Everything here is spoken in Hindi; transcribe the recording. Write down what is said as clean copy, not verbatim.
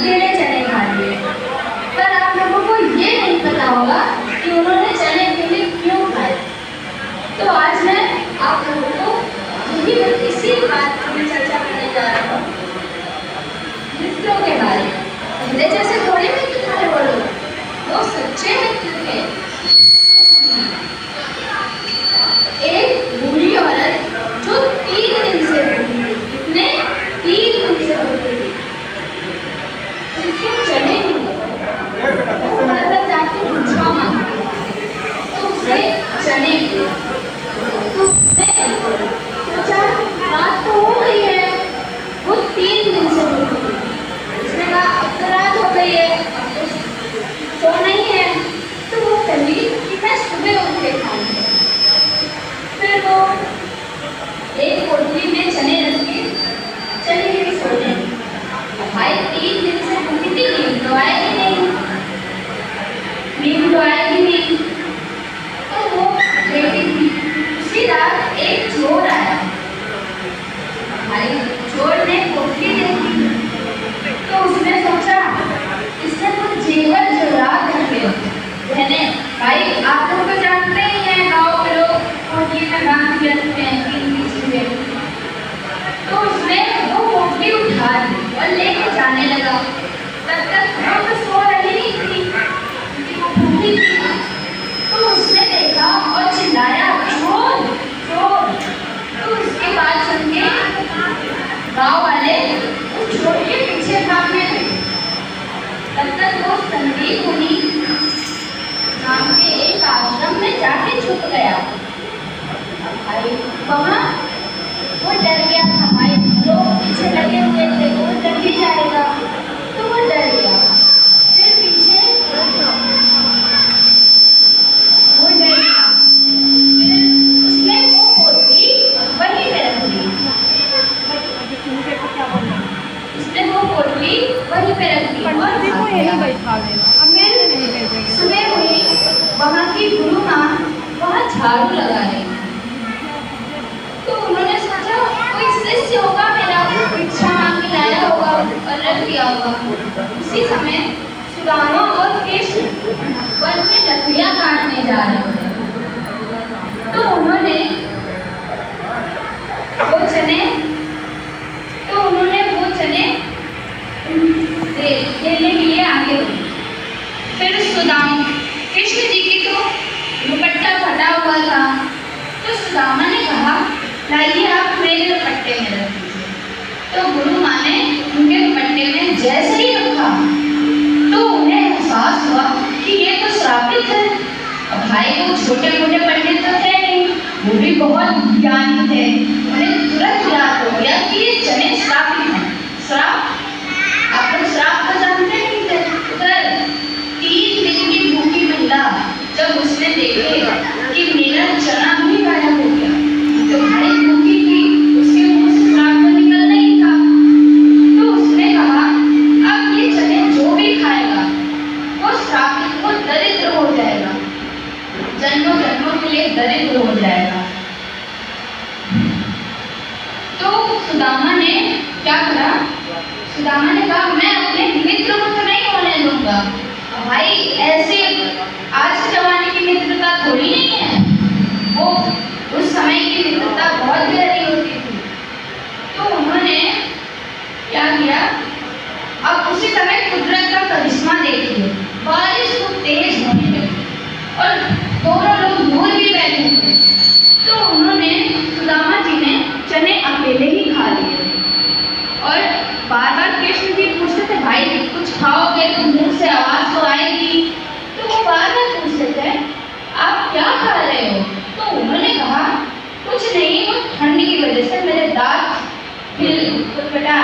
अकेले चने खा लिए। पर आप लोगों को ये नहीं पता होगा कि उन्होंने चने अकेले क्यों खाए। तो आज मैं आप लोगों को इसी बात में चर्चा करने जा रहा हूँ, मित्रों के बारे में। पहले जैसे थोड़े मित्र थे वो लोग, वो सच्चे मित्र थे। एक बूढ़ी औरत जो 3 दिन से भूखी थी, कितने 3 दिन से भूखी थी, उसके चने नहीं वो मतलब जाके पूछा मांगी तो उसे चने दिए। तो उसने सोचा रात तो हो गई है, वो 3 दिन से भूखी थी। उसने कहा अब तो रात हो गई है, अब तो सो नहीं है। तो वो कही कि मैं सुबह उठ के खाऊंगी। फिर वो एक पोटली में चने रख के चली गई सोने। भाई 3 दिन से भूखी थी, नींद तो आएगी नहीं, नींद तो आएगी नहीं। तो वो लेटी थी। उसी रात एक चोर आया। भाई चोर ने पोटली देखी तो उसने सोचा इसने तो जेवर चुरा करके रहने। भाई आप लोग तो जानते ही हैं, गाँव के लोग पोटली में बांध के रखते हैं 3 चीजें। तो उसने वो पोटली उठा ली और लेके जाने लगा। तब तक वो तो सो रही नहीं थी क्योंकि वो भूखी थी। तो उसने देखा और चिल्लाया चोर चोर। तो उसकी बात सुन के गाँव वाले उस चोर के पीछे भागने लगे। तब तक वो संदीप मुनि नाम के एक आश्रम में जाके छुप गया। भाई वहाँ वो डर गया था। भाई लोग पीछे लगे हुए थे, वो डर ही जाएगा, तो वो डर गया। फिर पीछे वो डर गया। फिर उसने वो पोटली वहीं पे रख दी। उसने वो पोटली वहीं पे रख दी और देखो यही बैठा देना। अब मेरे नहीं भेजेंगे। सुबह हुई, वहाँ की गुरु माँ वहाँ झाड़ू लगा रही। तो उन्होंने सोचा कोई शिष्य होगा मेरा, भिक्षा मांग के लाया होगा और रख दिया होगा। उसी समय सुदामा और कृष्ण वन में लकड़ियाँ काटने जा रहे थे। तो उन्होंने वो चने लेने के लिए आगे बढ़े। फिर सुदामा कृष्ण जी की तो दुपट्टा फटा हुआ था। तो सुदामा ने कहा लाइए आप मेरे दुपट्टे में रख दीजिए। तो गुरु माँ ने उनके दुपट्टे में जैसे ही रखा तो उन्हें एहसास हुआ कि ये तो श्रापित है। अब भाई वो छोटे मोटे पंडित तो थे नहीं, वो भी बहुत ज्ञानी थे। उन्हें तुरंत याद हो गया कि ये चने श्रापित हैं। श्राप आप लोग श्राप तो जानते नहीं थे। उधर 3 दिन की भूखी महिला जब उसने देखे कि मेरा चना भी गायब हो गया, तो भाई भूखी थी, उसके मुंह से श्राप तो निकल नहीं था। तो उसने कहा अब ये चने जो भी खाएगा वो श्रापित, वो दरिद्र हो जाएगा, जन्मों जन्मों के लिए दरिद्र हो जाएगा। तो सुदामा ने क्या करा? सुदामा ने कहा मैं अपने मित्र को तो नहीं होने दूंगा। भाई ऐसे आज के जमाने की मित्रता थोड़ी नहीं है, वो उस समय की मित्रता बहुत गहरी होती थी। तो उन्होंने क्या किया? अब उसी समय कुदरत का करिश्मा देखिए, बारिश खूब तेज होने लगी और दोनों लोग दूर भी बैठे थे। तो उन्होंने सुदामा जी ने चने अकेले ही खा लिए और बार बार कृष्ण जी पूछते थे भाई कुछ खाओगे तो मुंह से आवाज तो आएगी। तो वो बार बार पूछते थे आप क्या खा रहे हो? तो उन्होंने कहा कुछ नहीं, वो ठंड की वजह से मेरे दांत हिल फटफटा